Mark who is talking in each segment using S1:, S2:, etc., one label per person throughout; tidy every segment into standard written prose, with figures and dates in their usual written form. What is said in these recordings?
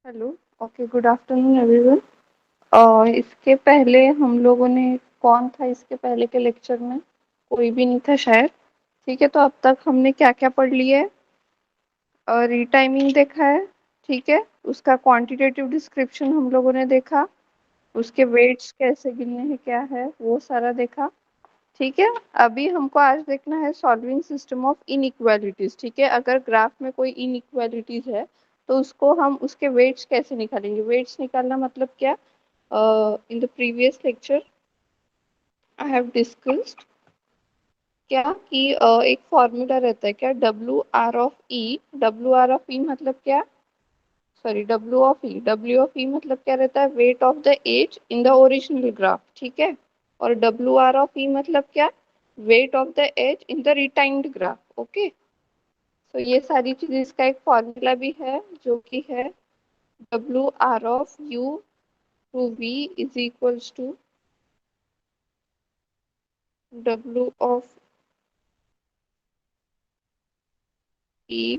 S1: Hello. Okay, good afternoon everyone. इसके पहले हम लोगों ने कौन था इसके पहले के लेक्चर में? कोई भी नहीं था शायद। ठीक है, तो अब तक हमने क्या क्या पढ़ लिया है? रीटाइमिंग देखा है। ठीक है, उसका क्वांटिटेटिव डिस्क्रिप्शन हम लोगों ने देखा। उसके वेट्स कैसे गिनने हैं क्या है वो सारा देखा। ठीक है। अभी हमको आज देखना है सॉल्विंग सिस्टम ऑफ इनइक्वालिटीज। ठीक है, अगर ग्राफ में कोई इनइक्वालिटीज है तो उसको हम उसके वेट्स कैसे निकालेंगे। वेट्स निकालना मतलब क्या? In the previous lecture I have discussed क्या कि एक फॉर्मूला रहता है क्या, W R of E. W R of E मतलब क्या? सॉरी, डब्ल्यू ऑफ ई मतलब क्या रहता है? Weight of the edge in the original graph. ठीक है। और डब्ल्यू आर ऑफ ई मतलब क्या? Weight of the edge in the retimed graph. Okay, तो ये सारी चीज, इसका एक फॉर्मूला भी है जो कि है W R of U to V is equals to W of E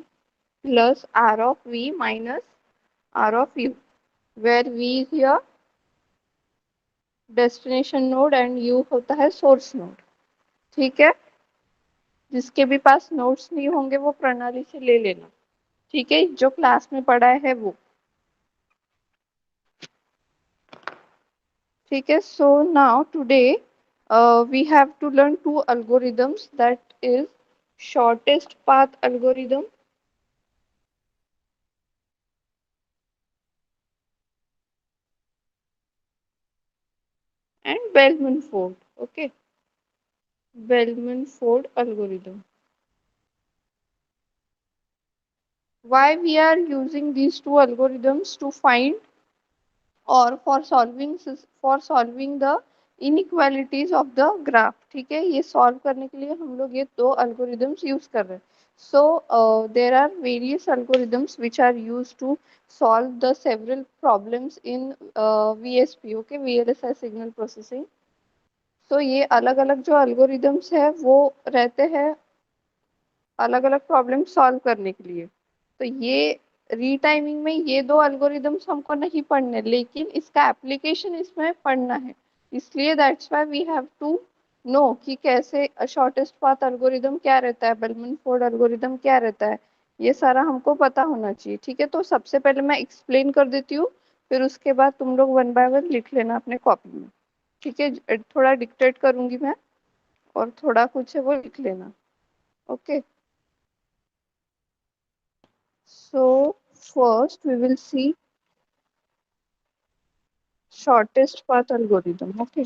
S1: plus R of V minus R of U, where V is your destination node and U होता है सोर्स नोड। ठीक है, जिसके भी पास नोट्स नहीं होंगे वो प्रणाली से ले लेना। ठीक है, जो क्लास में पढ़ा है वो। ठीक है, so now today we have to learn two algorithms, that is shortest path algorithm and Bellman-Ford. Okay, Bellman-Ford algorithm. Why we are using these two algorithms? To find और for solving the inequalities of the graph. ठीक है, ये solve करने के लिए हम लोग ये दो अल्गोरिदम्स यूज कर रहे हैं। So there are various algorithms which are use to solve the several problems in VSP. Okay, VLSI signal processing. सो ये अलग अलग जो अल्गोरिदम्स है वो रहते हैं अलग अलग प्रॉब्लम सॉल्व करने के लिए। तो ये रीटाइमिंग में ये दो अल्गोरिदम्स हमको नहीं पढ़ने, लेकिन इसका एप्लीकेशन इसमें पढ़ना है। इसलिए that's why we have to know कि कैसे शॉर्टेस्ट पाथ अल्गोरिदम क्या रहता है, बेलमन फोर्ड अल्गोरिदम क्या रहता है। ये सारा हमको पता होना चाहिए। ठीक है, तो सबसे पहले मैं एक्सप्लेन कर देती हूँ, फिर उसके बाद तुम लोग वन बाय वन लिख लेना अपने कॉपी में। ठीक है, थोड़ा डिक्टेट करूंगी मैं और थोड़ा कुछ है वो लिख लेना। Okay, so first we will see shortest path algorithm. Okay,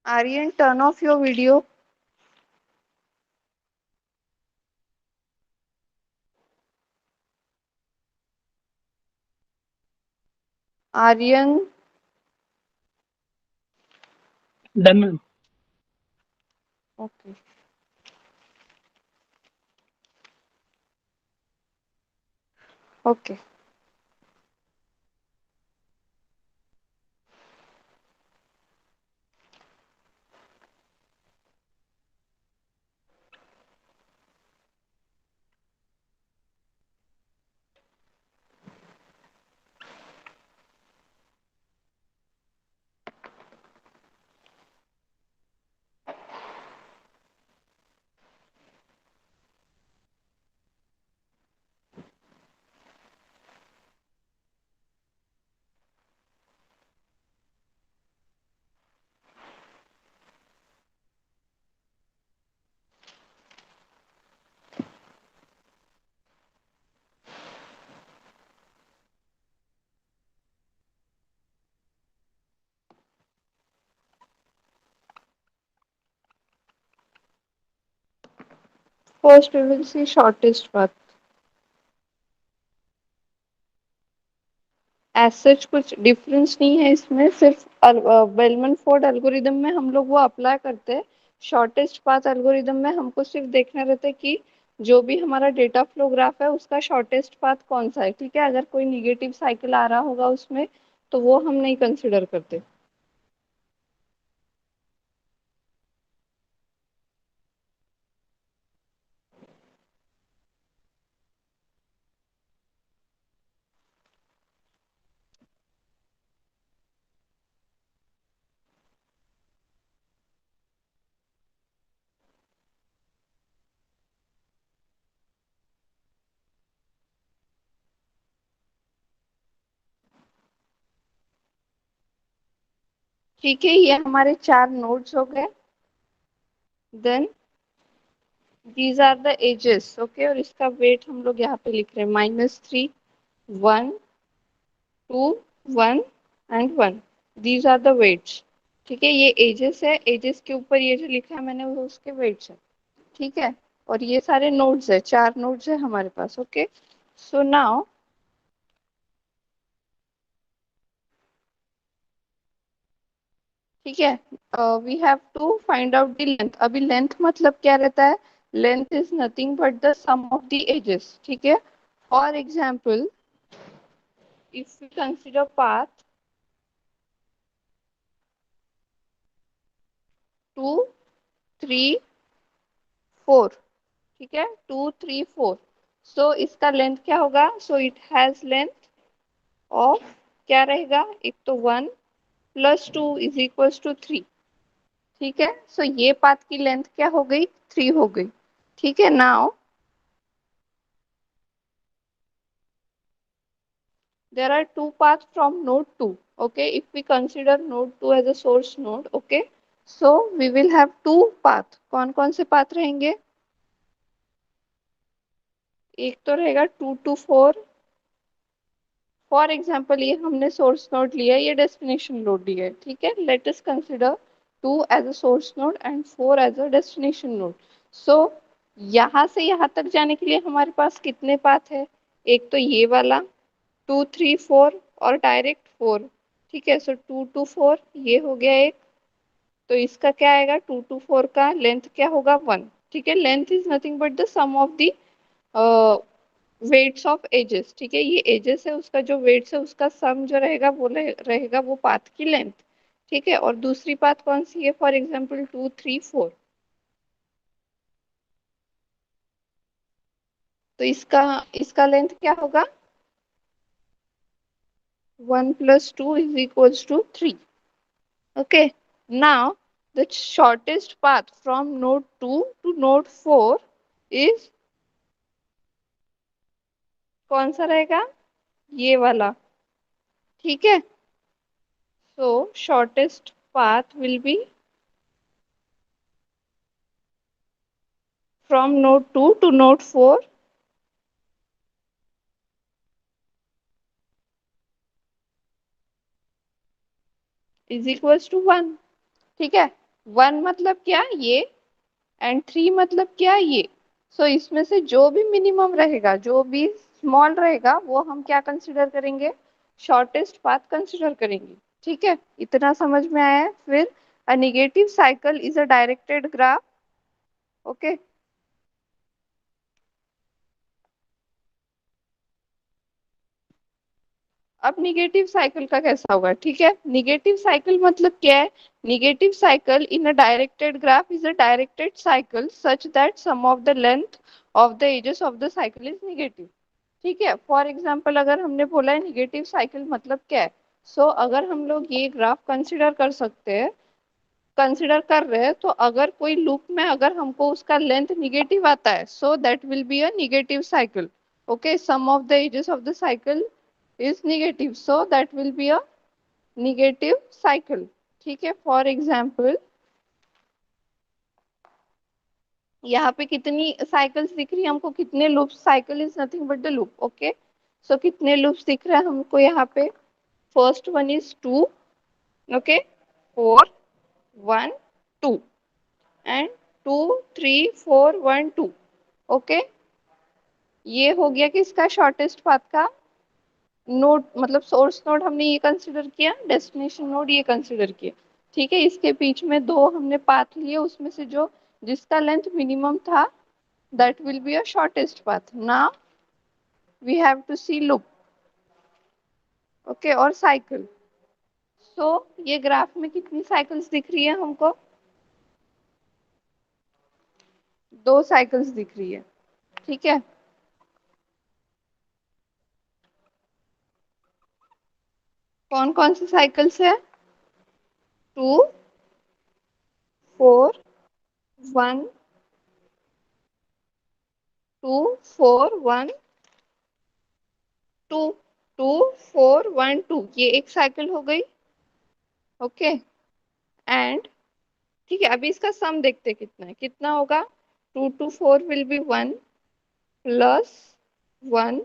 S1: Aryan, turn off your video. Aryan,
S2: done ma'am.
S1: okay. Okay, first we will see shortest path. As such कुछ डिफरेंस नहीं है इसमें, सिर्फ बेलमन फोर्ड एल्गोरिदम में हम लोग वो apply करते हैं। शॉर्टेस्ट पाथ एल्गोरिदम में हमको सिर्फ देखना रहता है कि जो भी हमारा डेटा फ्लो ग्राफ है उसका शॉर्टेस्ट पाथ कौन सा है। ठीक है, अगर कोई निगेटिव साइकिल आ रहा होगा उसमें तो वो हम नहीं कंसिडर करते। ठीक है, ये हमारे 4 नोड्स हो गए। Then these are the edges. Okay, और इसका वेट हम लोग यहाँ पे लिख रहे हैं -3, 1, 2, 1 and 1। These are the weights. ठीक है, ये एजेस है, एजेस के ऊपर ये जो लिखा है मैंने वो उसके वेट्स है। ठीक है, और ये सारे नोड्स है, 4 नोड्स है हमारे पास। ओके, सो नाउ ठीक है, we have to find out the length. अभी लेंथ मतलब क्या रहता है? Length is nothing but the sum of the edges. ठीक है, for example if we consider path 2, 3, 4। ठीक है, 2, 3, 4। सो इसका लेंथ क्या होगा? So it has length of, क्या रहेगा? एक तो 1 + 2 इज इक्वल्स टू 3। ठीक है, सो ये पाथ की लेंथ क्या हो गई? 3 हो गई। ठीक है, now there are two paths from node 2. Okay, if we consider node 2 as a source node, okay, so we will have two path। कौन कौन से पाथ रहेंगे? एक तो रहेगा 2 to 4। फॉर एग्जाम्पल ये हमने सोर्स नोड लिया है, ये डेस्टिनेशन नोड लिया है। ठीक है, let us consider 2 as a source node and 4 as a destination node. So यहाँ से यहाँ तक जाने के लिए हमारे पास कितने पाथ है? एक तो ये वाला 2, 3, 4 और डायरेक्ट 4। ठीक है, सो 2 to 4 ये हो गया एक। तो इसका क्या आएगा? 2 to 4 का लेंथ क्या होगा? 1। ठीक है, length is nothing but the sum of the weights of edges. ठीक है, ये एजेस है, उसका जो वेट्स है उसका सम जो रहेगा वो रहेगा वो पाथ की लेंथ। ठीक है, और दूसरी पाथ कौन सी है? For example 2, 3, 4। तो इसका इसका लेंथ क्या होगा? 1 + 2 is equals to 3। Okay, now the shortest path from node 2 to node 4 is कौन सा रहेगा? ये वाला। ठीक है, so shortest path will be from node 2 to node 4 is equals to 1। ठीक है, 1 मतलब क्या? ये। एंड 3 मतलब क्या? ये। सो इसमें से जो भी मिनिमम रहेगा, जो भी स्मॉल रहेगा वो हम क्या कंसिडर करेंगे? शॉर्टेस्ट पाथ कंसिडर करेंगे। ठीक है, इतना समझ में आया है? फिर a negative cycle is a directed graph. Okay, अब निगेटिव साइकिल का कैसा होगा? ठीक है, निगेटिव साइकिल मतलब क्या है? Negative cycle in a directed graph is a directed cycle such that sum of the length of the edges of the cycle is negative. ठीक है, फॉर एग्जाम्पल अगर हमने बोला है निगेटिव साइकिल मतलब क्या है, सो अगर हम लोग ये ग्राफ कंसिडर कर सकते हैं, कंसिडर कर रहे हैं, तो अगर कोई लूप में अगर हमको उसका लेंथ निगेटिव आता है so that will be a negative cycle. Okay, sum of the edges of the cycle is negative so that will be a negative cycle. ठीक है, फॉर एग्जाम्पल यहाँ पे कितनी साइकिल्स दिख रही है हमको? कितने loops? Cycle is nothing but the loop. Okay, so कितने लूप्स दिख रहे हैं हमको यहाँ पे? First one is 2, okay, 4, 1, 2 and 2, 3, 4, 1, 2। Okay, ये हो गया किसका? शॉर्टेस्ट पाथ का। नोड मतलब सोर्स नोड हमने ये कंसिडर किया, डेस्टिनेशन नोड ये कंसिडर किया। ठीक है, इसके बीच में दो हमने पाथ लिए, उसमें से जो जिसका लेंथ मिनिमम था that will be a shortest path. Now we have to see loop. Okay, और साइकिल। सो ये ग्राफ में कितनी साइकिल्स दिख रही है हमको? दो साइकिल्स दिख रही है। ठीक है, कौन कौन सी साइकिल्स है? 2, 4, 1, 2, 4, 1, 2, 2, 4, 1, 2, ये एक साइकिल हो गई। ओके, एंड ठीक है, अभी इसका सम देखते हैं कितना है, कितना होगा? 2 to 4 विल बी 1 प्लस 1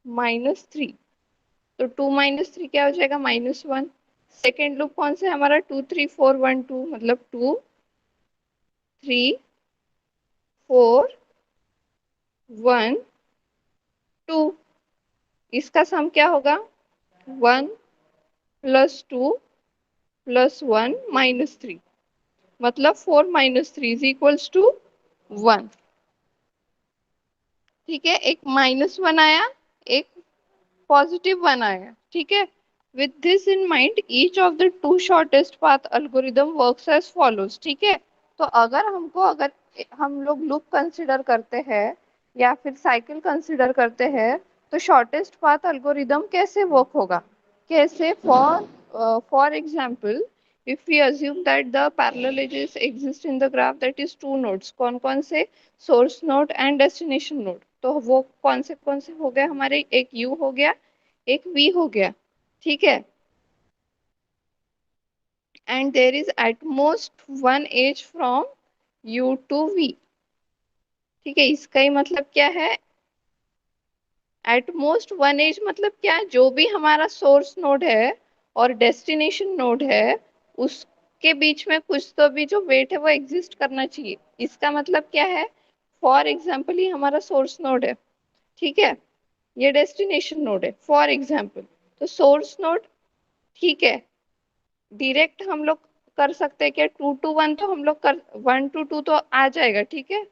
S1: -3। तो 2 - 3 क्या हो जाएगा? -1। सेकेंड लूप कौन सा है हमारा? 2, 3, 4, 1, 2, मतलब 2, 3, 4, 1, 2। इसका सम क्या होगा? 1 + 2 + 1 - 3, मतलब 4 - 3 = 1। ठीक है, एक -1 आया, एक +1 आया। ठीक है, with this in mind each of the two shortest path algorithm works as follows। ठीक है, तो अगर हम लोग लूप कंसिडर करते हैं या फिर साइकिल कंसिडर करते हैं, तो शॉर्टेस्ट पाथ एल्गोरिदम कैसे वर्क होगा? कैसे? For example, if we assume that the parallel edges exist in the graph, that is two nodes, कौन कौन से? Source node and destination node. तो वो कौन से हो गए हमारे? एक यू हो गया, एक वी हो गया। ठीक है, and there is at most one edge from u to v. ठीक है, इसका ही मतलब क्या है? एट मोस्ट वन एज मतलब क्या? जो भी हमारा सोर्स नोड है और डेस्टिनेशन नोड है, उसके बीच में कुछ तो भी जो वेट है वो एग्जिस्ट करना चाहिए। इसका मतलब क्या है? फॉर एग्जाम्पल, ये हमारा सोर्स नोड है। ठीक है, ये डेस्टिनेशन नोड है फॉर एग्जाम्पल। तो सोर्स नोड, ठीक है, डायरेक्ट हम लोग कर सकते हैं क्या? 2 to 1 तो हम लोग कर, 1 to 2 तो आ जाएगा। ठीक है,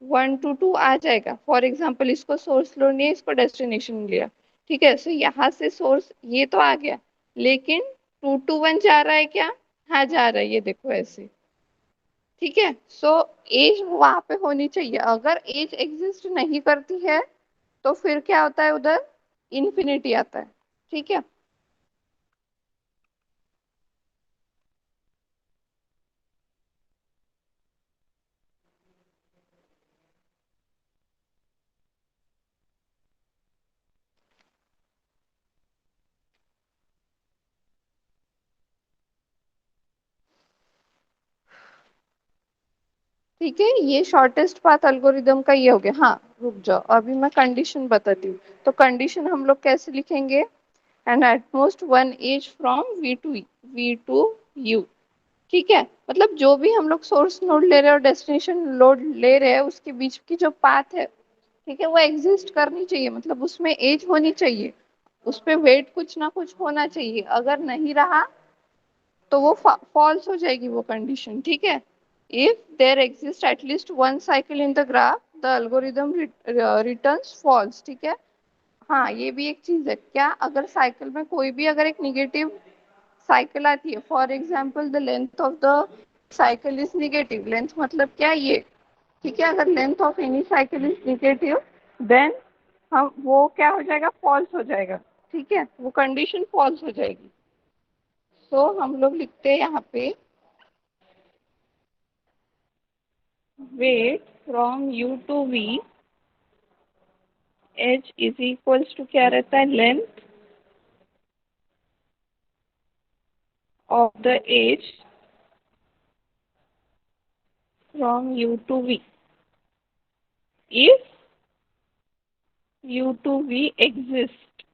S1: 1 to 2 आ जाएगा। फॉर एग्जाम्पल, इसको सोर्स लो नहीं, इसको डेस्टिनेशन लिया। ठीक है, सो यहाँ से सोर्स ये तो आ गया, लेकिन 2 to 1 जा रहा है क्या? हाँ जा रहा है, ये देखो ऐसे। ठीक है, सो एज वहां पे होनी चाहिए। अगर एज एग्जिस्ट नहीं करती है तो फिर क्या होता है उधर? इन्फिनिटी आता है। ठीक है, ठीक है, ये शॉर्टेस्ट पाथ एल्गोरिदम का ये हो गया। हाँ, रुक जाओ, अभी मैं कंडीशन बताती हूँ। तो कंडीशन हम लोग कैसे लिखेंगे? And at most one edge from v to u. ठीक है, मतलब जो भी हम लोग सोर्स नोड ले रहे हैं और डेस्टिनेशन नोड ले रहे हैं, उसके बीच की जो पाथ है, ठीक है, वो एग्जिस्ट करनी चाहिए, मतलब उसमें एज होनी चाहिए, उस पे वेट कुछ ना कुछ होना चाहिए। अगर नहीं रहा तो वो फॉल्स हो जाएगी वो कंडीशन। ठीक है, if there exist at least one cycle in the graph the algorithm returns false. ठीक है, हाँ, ये भी एक चीज है क्या? अगर साइकिल में कोई भी अगर एक निगेटिव साइकिल आती है, for example the length of the cycle is negative, length मतलब क्या? ये। ठीक है, अगर length of any cycle is negative, then हम वो क्या हो जाएगा? फॉल्स हो जाएगा। ठीक है, वो कंडीशन फॉल्स हो जाएगी। तो हम लोग लिखते हैं यहाँ पे weight from u to v, h is equals to क्या रहता है? Length of the edge from u to v, if u to v exist.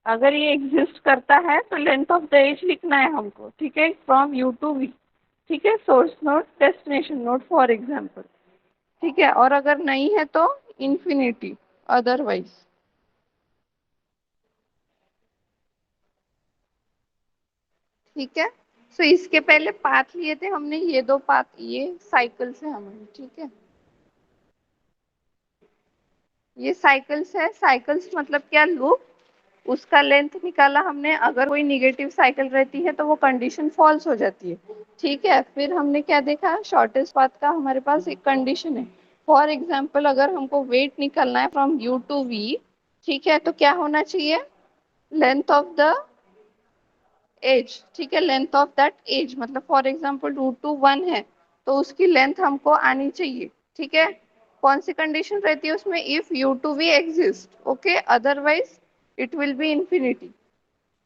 S1: अगर ये एग्जिस्ट करता है तो लेंथ ऑफ द एज लिखना है हमको। ठीक है, फ्रॉम यू टू वी। ठीक है, source node destination node for example. ठीक है, और अगर नहीं है तो इन्फिनिटी अदरवाइज। ठीक है। सो इसके पहले पाथ लिए थे हमने, ये दो पाथ, ये साइकिल्स है हमारी, ठीक है। ये साइकिल्स है, साइकिल्स मतलब क्या, लूप। उसका लेंथ निकाला हमने, अगर कोई निगेटिव साइकिल रहती है तो वो कंडीशन फॉल्स हो जाती है, ठीक है। फिर हमने क्या देखा, शॉर्टेस्ट पाथ का हमारे पास एक कंडीशन है। फॉर एग्जाम्पल अगर हमको वेट निकालना है फ्रॉम यू टू वी, ठीक है, तो क्या होना चाहिए, लेंथ ऑफ द एज, ठीक है, लेंथ ऑफ दैट एज, मतलब फॉर एग्जाम्पल रूट टू 1 है तो उसकी लेंथ हमको आनी चाहिए, ठीक है। कौन सी कंडीशन रहती है उसमें, if u to v exist, okay, otherwise it will be infinity,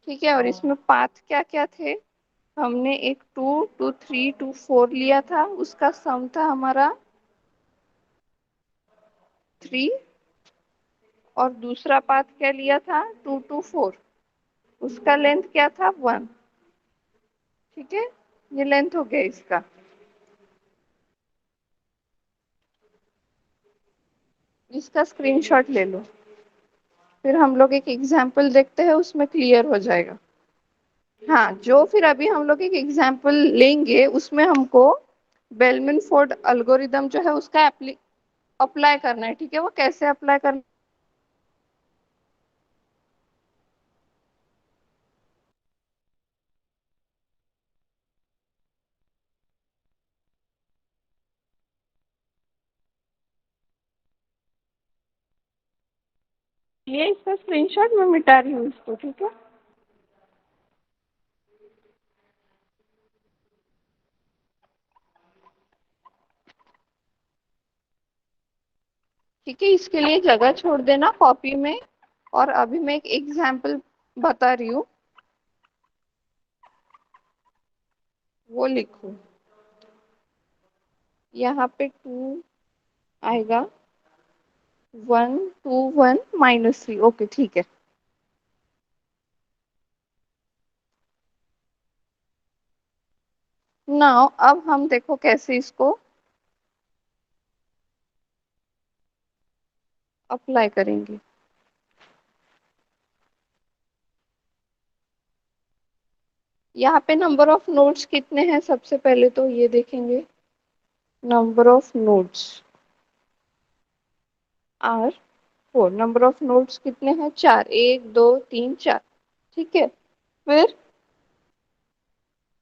S1: ठीक है। और इसमें पाथ क्या क्या थे, हमने एक 2 2 3 2 4 लिया था, उसका सम था हमारा 3। और दूसरा पाथ क्या लिया था, 2 2 4, उसका लेंथ क्या था, 1, ठीक है। ये लेंथ हो गया इसका। इसका स्क्रीनशॉट ले लो, फिर हम लोग एक एग्जाम्पल देखते हैं, उसमें क्लियर हो जाएगा। हाँ, जो फिर अभी हम लोग एक एग्जाम्पल लेंगे उसमें हमको बेलमैन फोर्ड एल्गोरिदम जो है उसका अप्लाई करना है, ठीक है। वो कैसे अप्लाई करना है, इसका स्क्रीनशॉट मैं मिटा रही हूँ इसको, ठीक है। ठीक है, इसके लिए जगह छोड़ देना कॉपी में। और अभी मैं एक एग्जाम्पल बता रही हूँ, वो लिखो। यहाँ पे 2 आएगा, 1 2 1 -3, ओके, ठीक है। नाउ अब हम देखो कैसे इसको अप्लाई करेंगे। यहाँ पे नंबर ऑफ नोड्स कितने हैं, सबसे पहले तो ये देखेंगे। Number of nodes are 4, number of nodes कितने हैं, 4, 1 2 3 4, ठीक है। फिर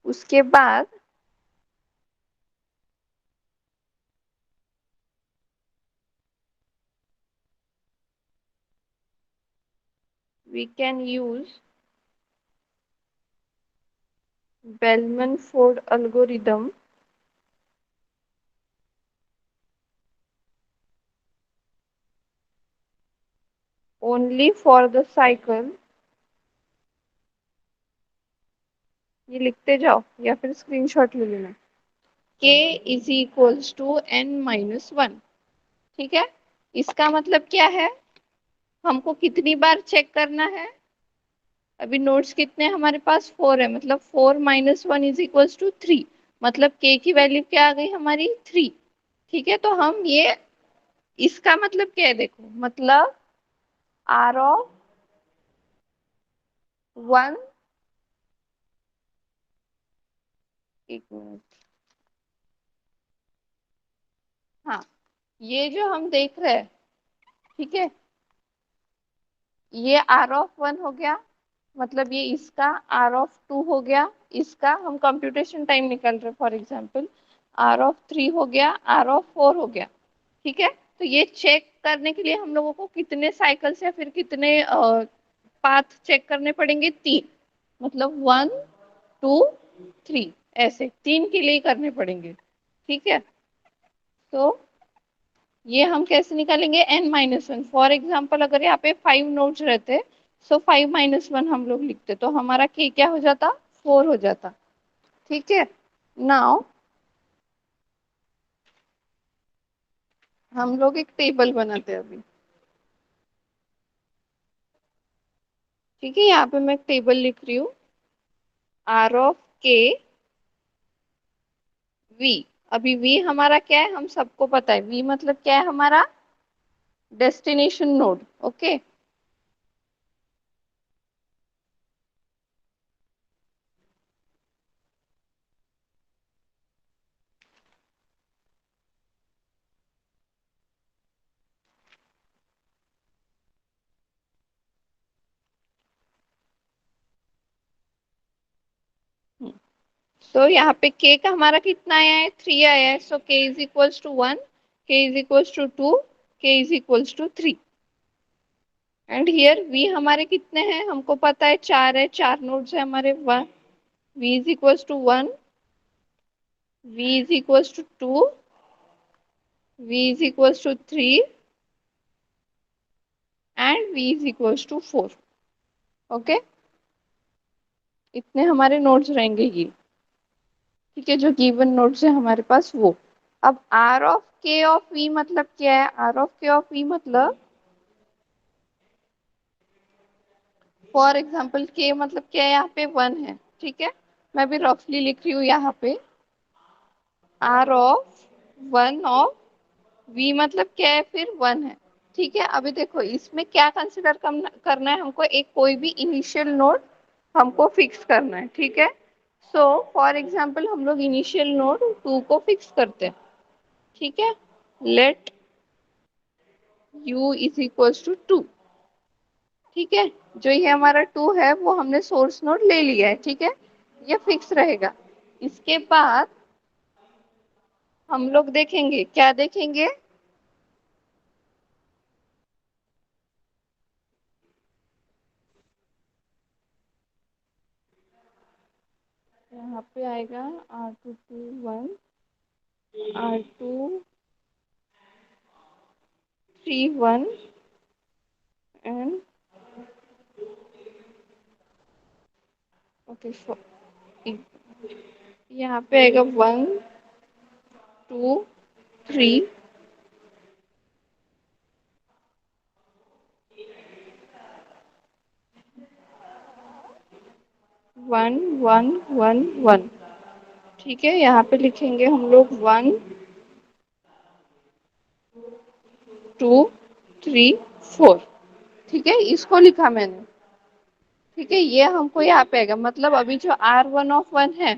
S1: उसके बाद we can use Bellman Ford algorithm only for the cycle, ये लिखते जाओ या फिर स्क्रीनशॉट ले लेना, k is equals to n-1, ठीक है। इसका मतलब क्या है, हमको कितनी बार चेक करना है, अभी नोट्स कितने हमारे पास 4 है, मतलब 4 - 1 इज इक्वल्स टू 3, मतलब k की वैल्यू क्या आ गई हमारी, 3, ठीक है। तो हम ये, इसका मतलब क्या है देखो, मतलब आर ऑफ 1, एक मिनट, हाँ, ये जो हम देख रहे हैं, ठीक है, ये आर ऑफ 1 हो गया, मतलब ये इसका आर ऑफ 2 हो गया, इसका हम कंप्यूटेशन टाइम निकाल रहे, फॉर एग्जांपल आर ऑफ 3 हो गया, आर ऑफ 4 हो गया, ठीक है। तो ये चेक करने के लिए हम लोगों को कितने साइकिल्स या फिर कितने पाथ चेक करने पड़ेंगे, 3, मतलब 1 2 3, ऐसे 3 के लिए करने पड़ेंगे, ठीक है। तो ये हम कैसे निकालेंगे, n-1, फॉर एग्जाम्पल अगर यहाँ पे 5 नोड्स रहते, सो 5 - 1 हम लोग लिखते तो हमारा k क्या हो जाता, 4 हो जाता, ठीक है। नाउ हम लोग एक टेबल बनाते हैं अभी, ठीक है। यहाँ पे मैं एक टेबल लिख रही हूँ, आर ऑफ के वी। अभी वी हमारा क्या है, हम सबको पता है, वी मतलब क्या है हमारा, डेस्टिनेशन नोड, ओके। तो यहाँ पे k का हमारा कितना आया है, 3 आया है। So k is equals to 1, k is equals to 2, k is equals to 3। And here v हमारे कितने हैं, हमको पता है 4 है, 4 नोड्स है हमारे। 1, v is equals to 1, v is equals to 2, v is equals to 3 and v is equals to 4। Okay, इतने हमारे नोड्स रहेंगे ये। ठीक है, जो गिवन नोड्स है हमारे पास वो। अब r of k of v मतलब क्या है, r of k of v मतलब, फॉर एग्जाम्पल k मतलब क्या है, यहाँ पे 1 है। ठीक है, मैं भी रफली लिख रही हूँ यहाँ पे। r ऑफ 1 ऑफ v मतलब क्या है, फिर 1 है। ठीक है, अभी देखो इसमें क्या कंसिडर करना है हमको, एक कोई भी इनिशियल नोड हमको फिक्स करना है। ठीक है, सो फॉर एग्जाम्पल हम लोग इनिशियल नोड 2 को फिक्स करते हैं। ठीक है, let u is equals to 2। ठीक है, जो ये हमारा 2 है वो हमने सोर्स नोड ले लिया है। ठीक है, ये फिक्स रहेगा। इसके बाद हम लोग देखेंगे, क्या देखेंगे, यहाँ पे आएगा R2 2 1, R2 3 1 एंड ओके, यहाँ पे आएगा 1 2 3 1 1 1 1। ठीक है, यहाँ पे लिखेंगे हम लोग 1 2 3 4। ठीक है, इसको लिखा मैंने। ठीक है, ये हमको यहाँ पे आएगा, मतलब अभी जो R1 है,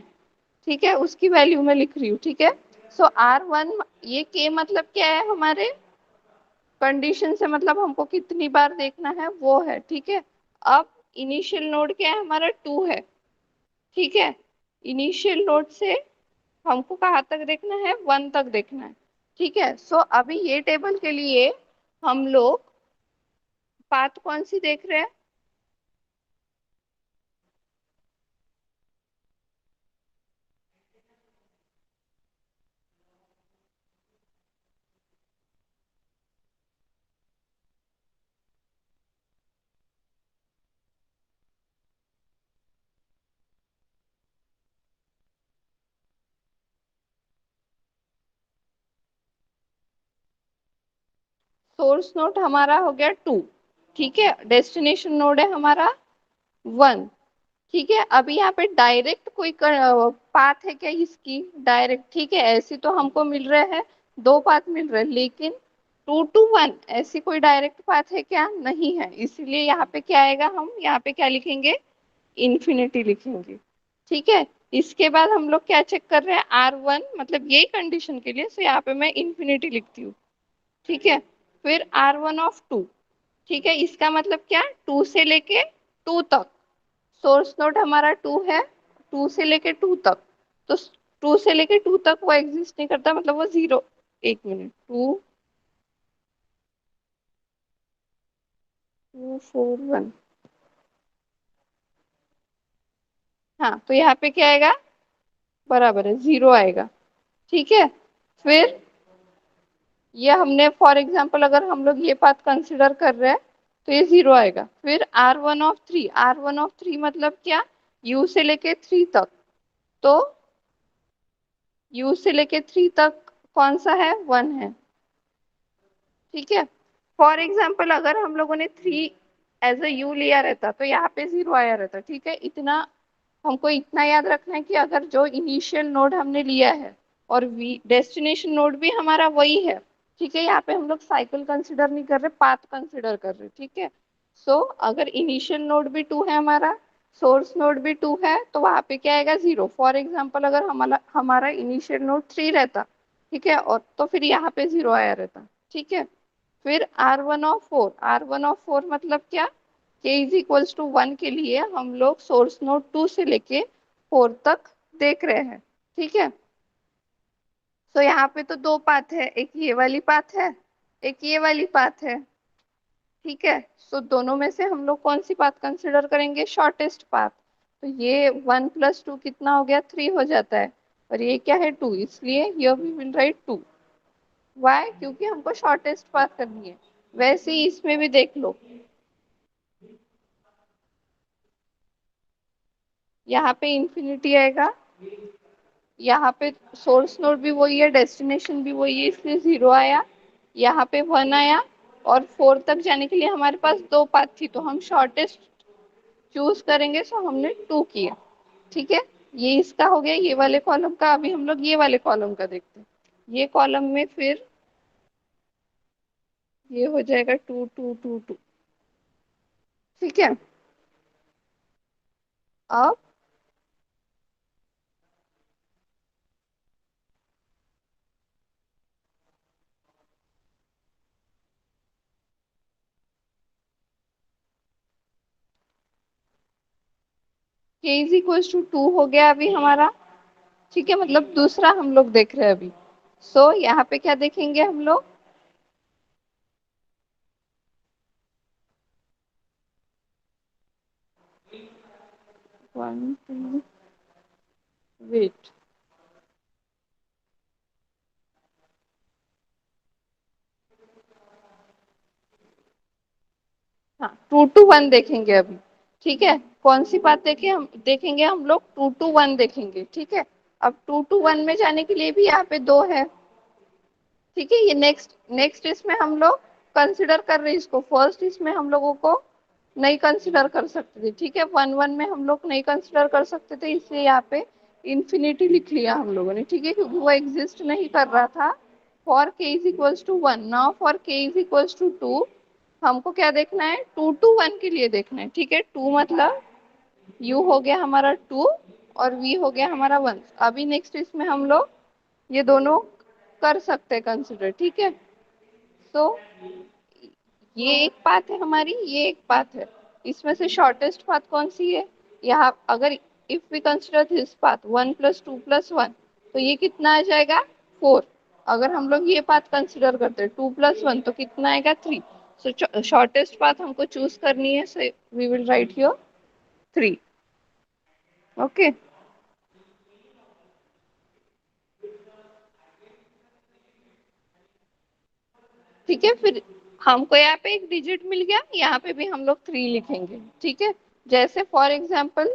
S1: ठीक है, उसकी वैल्यू में लिख रही हूँ। ठीक है, सो R1, ये k मतलब क्या है हमारे कंडीशन से, मतलब हमको कितनी बार देखना है वो है। ठीक है, अब इनिशियल नोड क्या है हमारा, 2 है। ठीक है, इनिशियल नोड से हमको कहाँ तक देखना है, 1 तक देखना है। ठीक है, सो अभी ये टेबल के लिए हम लोग पाथ कौन सी देख रहे हैं, सोर्स नोड हमारा हो गया 2। ठीक है, डेस्टिनेशन नोड है हमारा 1। ठीक है, अभी यहाँ पे डायरेक्ट कोई पाथ है क्या इसकी, डायरेक्ट। ठीक है, ऐसी तो हमको मिल रहे हैं, 2 पाथ मिल रहे हैं, लेकिन 2 to 1 ऐसी कोई डायरेक्ट पाथ है क्या, नहीं है। इसीलिए यहाँ पे क्या आएगा, हम यहाँ पे क्या लिखेंगे, इन्फिनिटी लिखेंगे। ठीक है, इसके बाद हम लोग क्या चेक कर रहे हैं, R1 मतलब यही कंडीशन के लिए, सो यहाँ पे मैं इन्फिनिटी लिखती हूँ। ठीक है, फिर R1 of 2। ठीक है, इसका मतलब क्या, 2 से लेके 2 तक। सोर्स नोड हमारा 2 है, 2 से लेके 2 तक। तो 2 से लेके 2 तक वो एग्जिस्ट नहीं करता, मतलब वो जीरो। एक मिनट, 2 2 4 1। हाँ, तो यहाँ पे क्या आएगा, बराबर है, जीरो आएगा। ठीक है, फिर ये हमने फॉर एग्जाम्पल अगर हम लोग ये पाथ कंसिडर कर रहे हैं, तो ये जीरो आएगा। फिर R1 of 3, मतलब क्या, U से लेके 3 तक। तो U से लेके 3 तक कौन सा है, 1 है। ठीक है, फॉर एग्जाम्पल अगर हम लोगों ने 3 एज अ यू लिया रहता तो यहाँ पे जीरो आया रहता। ठीक है, इतना हमको इतना याद रखना है कि अगर जो इनिशियल नोड हमने लिया है और वी डेस्टिनेशन नोड भी हमारा वही है। ठीक है, यहाँ पे हम लोग साइकिल कंसिडर नहीं कर रहे, पाथ कंसिडर कर रहे। ठीक है, सो अगर इनिशियल नोड भी 2 है हमारा, सोर्स नोड भी 2 है, तो वहां पे क्या आएगा, जीरो। फॉर एग्जाम्पल अगर हमारा हमारा इनिशियल नोड 3 रहता, ठीक है, और तो फिर यहाँ पे जीरो आया रहता। ठीक है, फिर R1 of 4 मतलब क्या, k इज इक्वल्स टू 1 के लिए हम लोग सोर्स नोड 2 से लेके 4 तक देख रहे हैं, ठीक है। तो यहाँ पे तो दो पाथ है, एक ये वाली पाथ है, एक ये वाली पाथ है, ठीक है। सो दोनों में से हम लोग कौन सी पाथ कंसिडर करेंगे, शॉर्टेस्ट पाथ। तो ये 1 + 2 कितना हो गया, 3 हो जाता है। और ये क्या है, 2, इसलिए here we will write 2। Why, क्योंकि हमको शॉर्टेस्ट पाथ करनी है। वैसे ही इसमें भी देख लो, यहाँ पे इंफिनिटी आएगा, यहाँ पे सोर्स नोड भी वही है, डेस्टिनेशन भी वही है, इसलिए 0 आया। यहाँ पे 1 आया। और 4 तक जाने के लिए हमारे पास दो पाथ थी, तो हम शॉर्टेस्ट चूज करेंगे, सो हमने 2 किया, ठीक है। ये इसका हो गया, ये वाले कॉलम का। अभी हम लोग ये वाले कॉलम का देखते हैं। ये कॉलम में फिर ये हो जाएगा 2 2 2 2, ठीक है। अब k इज इक्वल टू 2 हो गया अभी हमारा, ठीक है। मतलब दूसरा हम लोग देख रहे हैं अभी। सो यहाँ पे क्या देखेंगे हम लोग, 1 2, वेट, हाँ 2 to 1 देखेंगे अभी, ठीक है। कौन सी बात देखेंगे हम लोग, 2 to 1 देखेंगे, ठीक है। अब 2 to 1 में जाने के लिए भी यहाँ पे दो है, ठीक है। ये नेक्स्ट नेक्स्ट इसमें हम लोग कंसिडर कर रहे हैं इसको, फर्स्ट इसमें हम लोगों को नहीं कंसिडर कर सकते थे, ठीक है। 1 1 में हम लोग नहीं कंसिडर कर सकते थे, इसलिए यहाँ पे इंफिनिटी लिख लिया हम लोगों ने, ठीक है, क्योंकि वो एग्जिस्ट नहीं कर रहा था। For k is equals to 1, now for k is equals to 2, हमको क्या देखना है, 2 to 1 के लिए देखना है, ठीक है। 2 मतलब u हो गया हमारा 2, और v हो गया हमारा 1। अभी नेक्स्ट इसमें हम लोग ये दोनों कर सकते हैं कंसिडर, ठीक है। तो ये एक पाथ है हमारी, ये एक पाथ है। इसमें से शॉर्टेस्ट पाथ कौन सी है, यहाँ अगर if we consider this path 1 + 2 + 1, तो ये कितना आ जाएगा, 4। अगर हम लोग ये पाथ कंसिडर करते हैं 2 + 1, तो कितना आएगा, 3। सो शॉर्टेस्ट पाथ हमको चूज करनी है, so we will write here 3। Okay, ठीक है। फिर हमको यहाँ पे एक डिजिट मिल गया, यहाँ पे भी हम लोग 3 लिखेंगे, ठीक है। जैसे फॉर एग्जाम्पल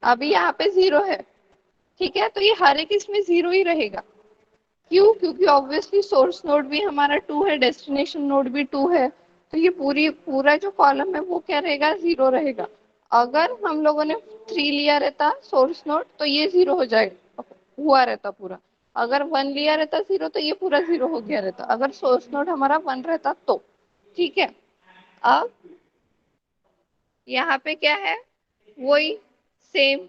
S1: अभी यहाँ पे 0 है, ठीक है। तो ये हर एक इसमें 0 ही रहेगा, क्यों, क्योंकि ऑब्वियसली सोर्स नोड भी हमारा 2 है, डेस्टिनेशन नोड भी 2 है। तो ये पूरा जो कॉलम है वो क्या रहेगा, 0 रहेगा। अगर हम लोगों ने 3 लिया रहता सोर्स नोड, तो ये 0 हो जाएगा, हुआ रहता पूरा। अगर 1 लिया रहता 0, तो ये पूरा 0 हो गया रहता, अगर सोर्स नोड हमारा 1 रहता तो, ठीक है। अब यहाँ पे क्या है, वही सेम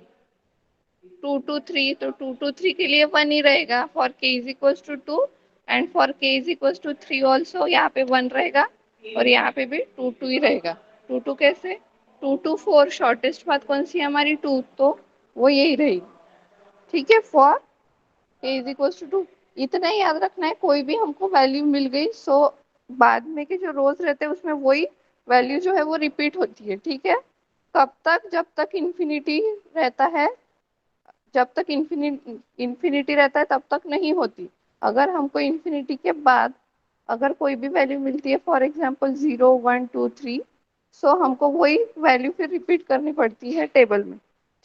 S1: 2 to 3, तो 2 to 3 के लिए 1 ही रहेगा, for k is equal to 2, and for k is equal to 3 also, यहाँ पे 1 रहेगा, और यहाँ पे भी 2 2 ही रहेगा। 2 2 कैसे, 2 to 4 शॉर्टेस्ट पाथ कौन सी है हमारी, 2, तो वो यही रहेगी, ठीक है। For k is equal to 2, इतना ही याद रखना है। कोई भी हमको वैल्यू मिल गई, सो बाद में के जो रोज रहते हैं उसमें वही वैल्यू जो है वो रिपीट होती है, ठीक है। कब तक, जब तक इंफिनिटी रहता है, जब तक इंफिनिटी रहता है तब तक नहीं होती। अगर हमको इंफिनिटी के बाद अगर कोई भी वैल्यू मिलती है, फॉर एग्जांपल 0 1 2 3, सो हमको वही वैल्यू फिर रिपीट करनी पड़ती है टेबल में,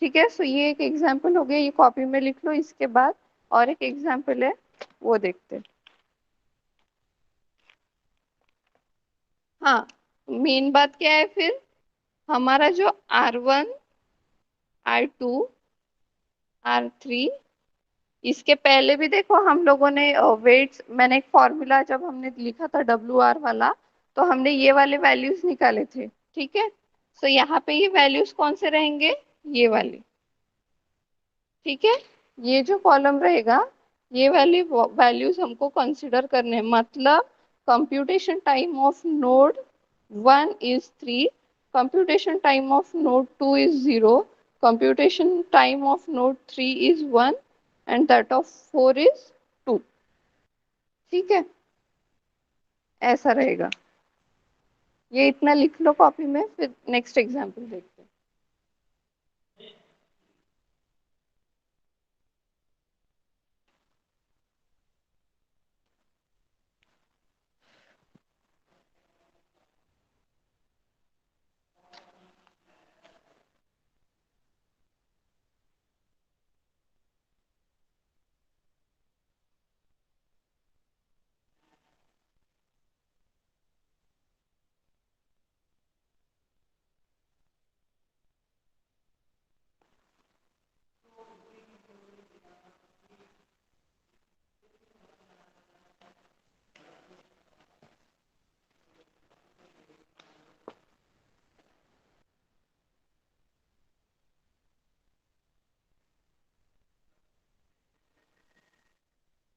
S1: ठीक है। सो ये एक एग्जांपल हो गया, ये कॉपी में लिख लो। इसके बाद और एक एग्जांपल है, वो देखते हैं। हाँ, मेन बात क्या है फिर, हमारा जो R1 R2 R3, इसके पहले भी देखो हम लोगों ने वेट्स, मैंने एक फॉर्मूला जब हमने लिखा था WR वाला, तो हमने ये वाले वैल्यूज निकाले थे, ठीक है। सो यहाँ पे ये वैल्यूज कौन से रहेंगे, ये वाले, ठीक है। ये जो कॉलम रहेगा, ये वाले वैल्यूज हमको कंसिडर करने हैं। मतलब computation time of node 1 is 3, computation time of node 2 is 0, Computation time of node 3 is 1 and that of 4 is 2. ठीक है, ऐसा रहेगा। ये इतना लिख लो कॉपी में, फिर नेक्स्ट एग्जाम्पल देखते हैं।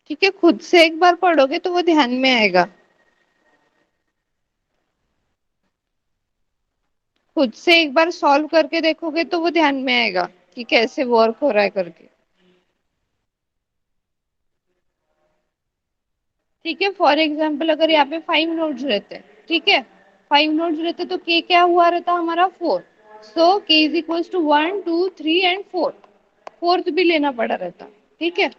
S1: ठीक है, खुद से एक बार पढ़ोगे तो वो ध्यान में आएगा। खुद से एक बार सॉल्व करके देखोगे तो वो ध्यान में आएगा कि कैसे वर्क हो रहा है करके। ठीक है, फॉर एग्जाम्पल अगर यहाँ पे 5 नोड्स रहते, ठीक है, 5 नोड्स रहते तो के क्या हुआ रहता हमारा 4। So k is equals to 1 2 3 and 4। Fourth भी लेना पड़ा रहता। ठीक है,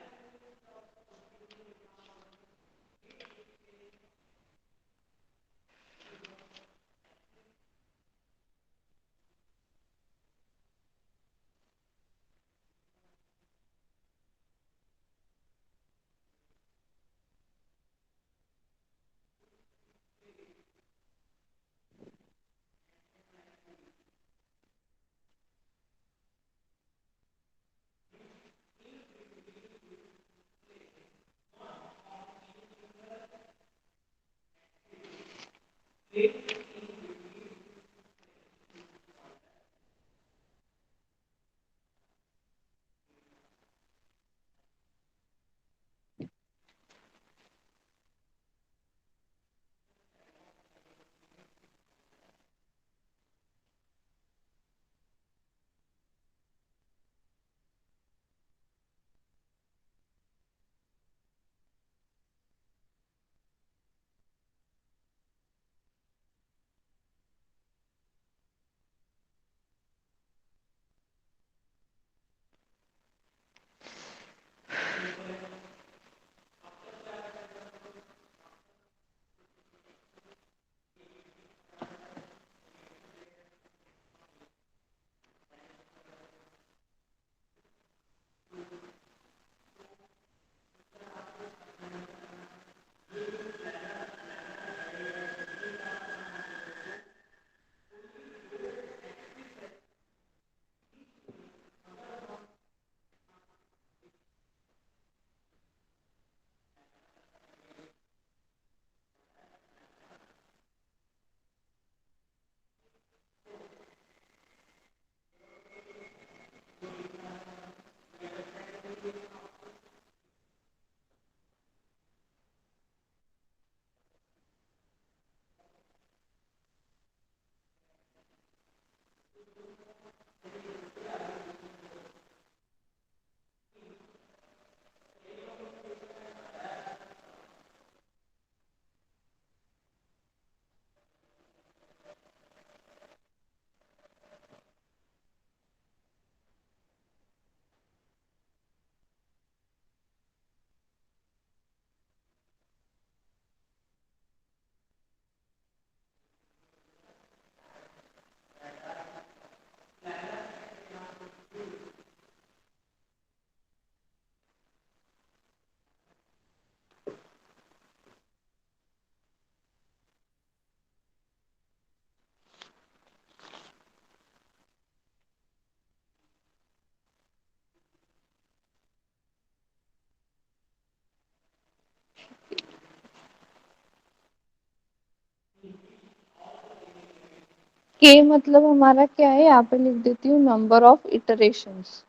S1: के मतलब हमारा क्या है, यहाँ पे लिख देती हूँ नंबर ऑफ इटरेशंस।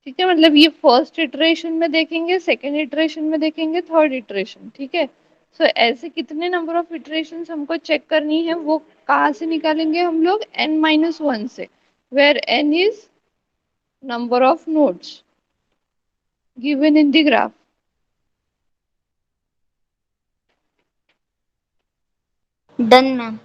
S1: ठीक है, मतलब ये फर्स्ट इटरेशन में देखेंगे, सेकेंड इटरेशन में देखेंगे, थर्ड इटरेशन। ठीक है, सो ऐसे कितने नंबर ऑफ इटरेशन हमको चेक करनी है, वो कहाँ से निकालेंगे हम लोग, n-1 से, where n is number of nodes given in the graph.
S3: Done ma'am.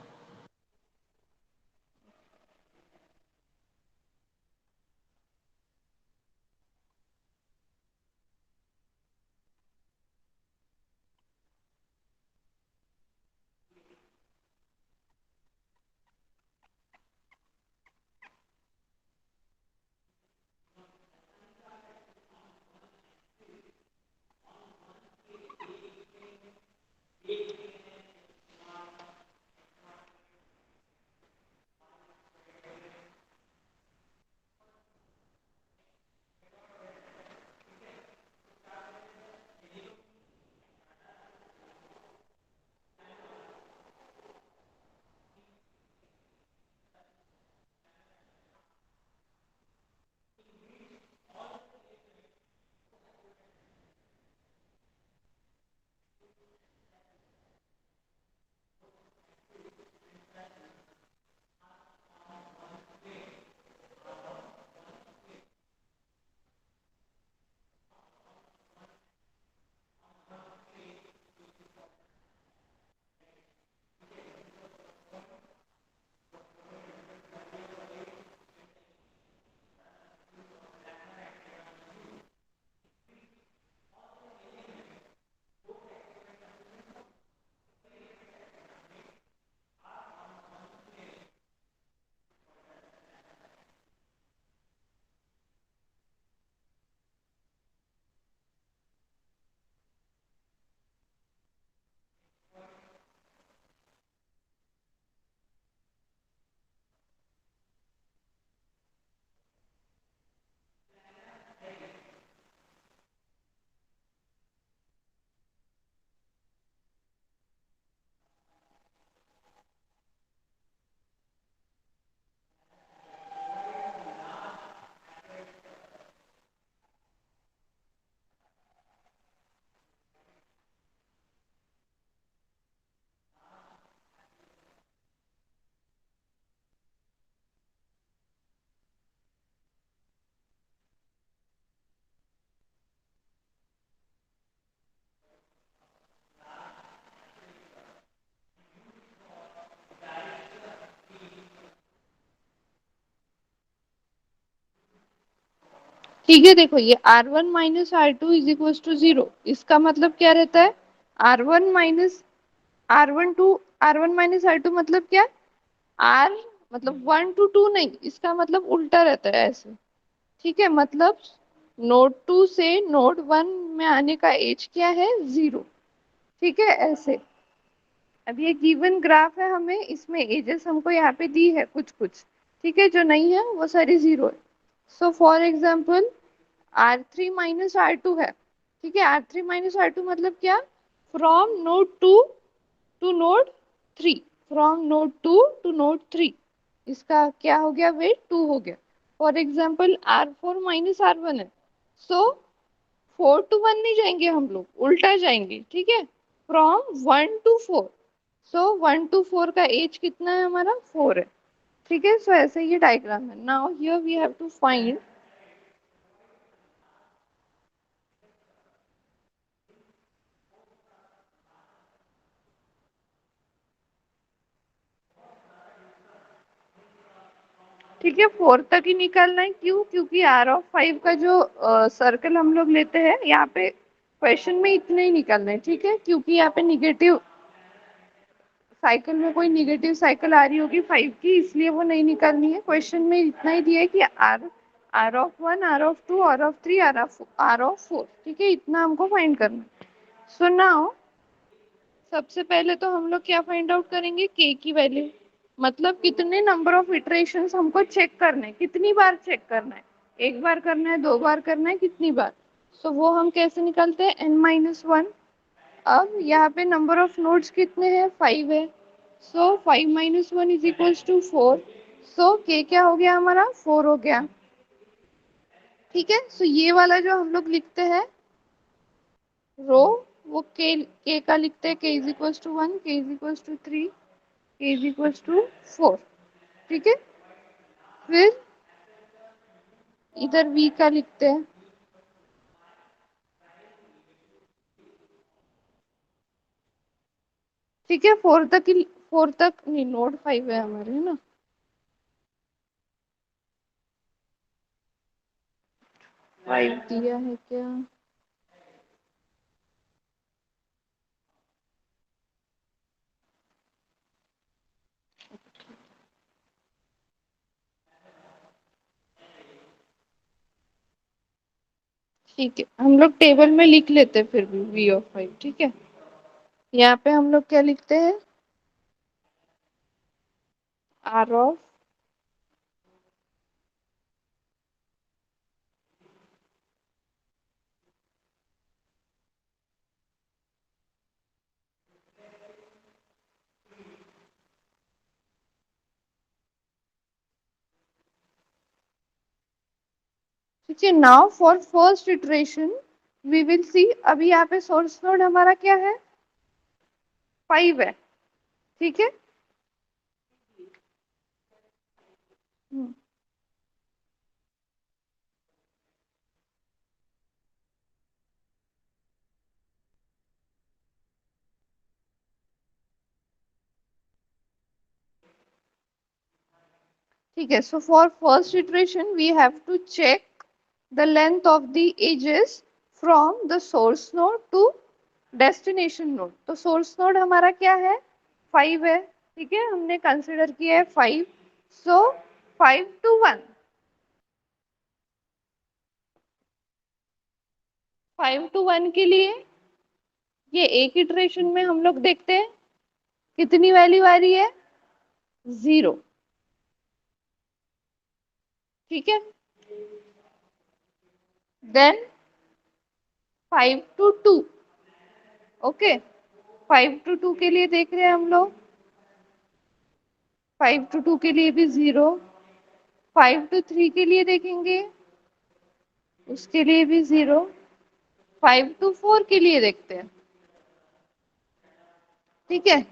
S1: ठीक है, देखो ये R1 minus R2 is equal to 0, इसका मतलब क्या रहता है, R1 minus R1 R1 minus R2 मतलब क्या, R मतलब 1 to 2 नहीं, इसका मतलब उल्टा रहता है ऐसे। ठीक है, मतलब नोड 2 से नोड 1 में आने का एज क्या है, 0। ठीक है, ऐसे। अब ये गिवन ग्राफ है, हमें इसमें एजेस हमको यहाँ पे दी है कुछ कुछ। ठीक है, जो नहीं है वो सारी 0 है। So for example R3 minus R2 है। ठीक है, R3 माइनस R2 मतलब क्या, from node 2 to node 3, from node 2 to node 3, इसका क्या हो गया, वेट 2 हो गया। For example R4 minus R1 है, सो 4 to 1 नहीं जाएंगे हम लोग, उल्टा जाएंगे। ठीक है, फ्रॉम 1 to 4, सो 1 to 4 का एज कितना है हमारा, 4 है। ठीक है, सो ऐसे ये डायग्राम है। Now here we have to find, ठीक है, 4 तक ही निकालना है। क्यों, क्योंकि R(5) का जो सर्कल हम लोग लेते हैं यहाँ पे क्वेश्चन में इतने ही निकालना है। ठीक है, क्योंकि यहाँ पे निगेटिव साइकिल में कोई निगेटिव साइकिल आ रही होगी 5 की, इसलिए वो नहीं निकालनी है। क्वेश्चन में इतना ही दिया है कि R(1), R(2), R(3), R(4). ठीक है, इतना हमको फाइंड करना है। सो नाउ सबसे पहले तो हम लोग क्या फाइंड आउट करेंगे, k की वैल्यू, मतलब कितने नंबर ऑफ इटरेशंस हमको चेक करना है, कितनी बार चेक करना है, एक बार करना है, 2 बार करना है, कितनी बार। सो वो हम कैसे निकालते हैं, n-1। अब यहाँ पे नंबर ऑफ नोड्स कितने हैं, 5 है। So 5 - 1 is equal to 4। So k क्या हो गया हमारा, 4 हो गया। ठीक है। सो ये वाला जो हम लोग लिखते हैं रो, वो के का लिखते हैं k is equal to 1, k is equal to 3, k is equal to 4। ठीक है। फिर इधर v का लिखते हैं, ठीक है। 4 तक नहीं, नोड 5 है हमारे, है ना। फाइव दिया है क्या? ठीक है, हम लोग टेबल में लिख लेते हैं फिर भी v ऑफ 5। ठीक है। यहाँ पे हम लोग क्या लिखते हैं, r ऑफ ठीक है। Now for first iteration we will see. अभी यहाँ पे सोर्स नोड हमारा क्या है, 5 है। ठीक है। हम्म, ठीक है। So for first iteration we have to check the length of the edges from the source node to destination node. तो सोर्स नोड हमारा क्या है, 5 है। ठीक है, हमने कंसिडर किया है 5। सो 5 to 1, 5 to 1 के लिए ये एक इटरेशन में हम लोग देखते हैं कितनी वैल्यू आ रही है, 0। ठीक है। Then 5 to 2, okay. 5 to 2 के लिए देख रहे हैं हम लोग, 5 to 2 के लिए भी 0। 5 to 3 के लिए देखेंगे, उसके लिए भी 0। 5 to 4 के लिए देखते हैं। ठीक है।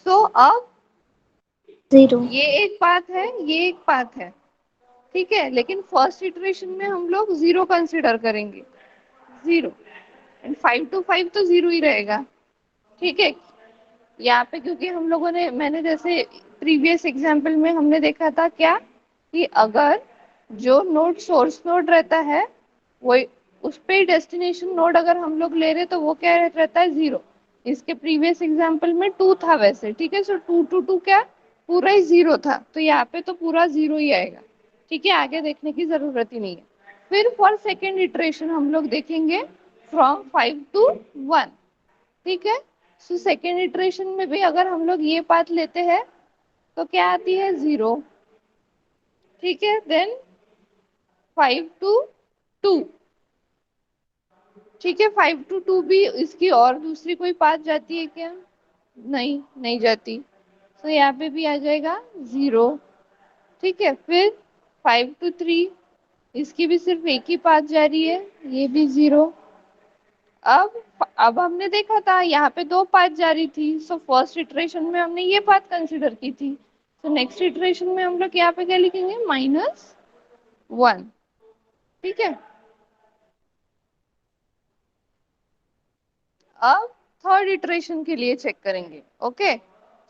S1: सो अब
S3: 0।
S1: ये एक बात है, ये एक बात है। ठीक है, लेकिन फर्स्ट इटरेशन में हम लोग 0 कंसिडर करेंगे, 0। एंड 5 to 5 तो 0 ही रहेगा। ठीक है। यहाँ पे क्योंकि हम लोगों ने, मैंने जैसे प्रीवियस एग्जाम्पल में हमने देखा था क्या, कि अगर जो नोड सोर्स नोड रहता है वो, उस पे डेस्टिनेशन नोड अगर हम लोग ले रहे तो वो क्या रहता है, 0। इसके प्रीवियस एग्जाम्पल में 2 था वैसे। ठीक है। सो 2 to 2 क्या, पूरा ही 0 था, तो यहाँ पे तो पूरा 0 ही आएगा। ठीक है, आगे देखने की जरूरत ही नहीं है। फिर फॉर सेकेंड इटरेशन हम लोग देखेंगे फ्रॉम 5 to 1। ठीक है। सो सेकेंड इटरेशन में भी अगर हम लोग ये पाथ लेते हैं तो क्या आती है, 0। ठीक है। Then 5 to 2। ठीक है। 5 to 2 भी इसकी और दूसरी कोई पाथ जाती है क्या, नहीं, नहीं जाती। तो यहाँ पे भी आ जाएगा 0। ठीक है। फिर 5 to 3, इसकी भी सिर्फ एक ही पाथ जा रही है, ये भी 0। अब हमने देखा था यहाँ पे दो पाथ जा रही थी। सो फर्स्ट इटरेशन में हमने ये पाथ कंसिडर की थी। तो नेक्स्ट इटरेशन में हम लोग यहाँ पे क्या लिखेंगे, -1। ठीक है। अब थर्ड इटरेशन के लिए चेक करेंगे। Okay.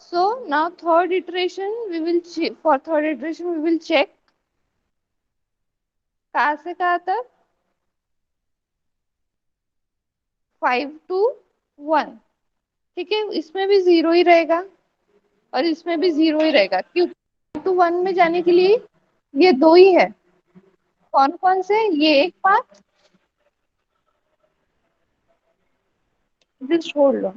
S1: So now third iteration we will, for third iteration we will check कहाँ से कहाँ तक, 5 to 1। ठीक है, इसमें भी 0 ही रहेगा और इसमें भी 0 ही रहेगा, क्योंकि 2 1 में जाने के लिए ये दो ही है। कौन कौन से, ये एक पाथ, इसे छोड़ लो।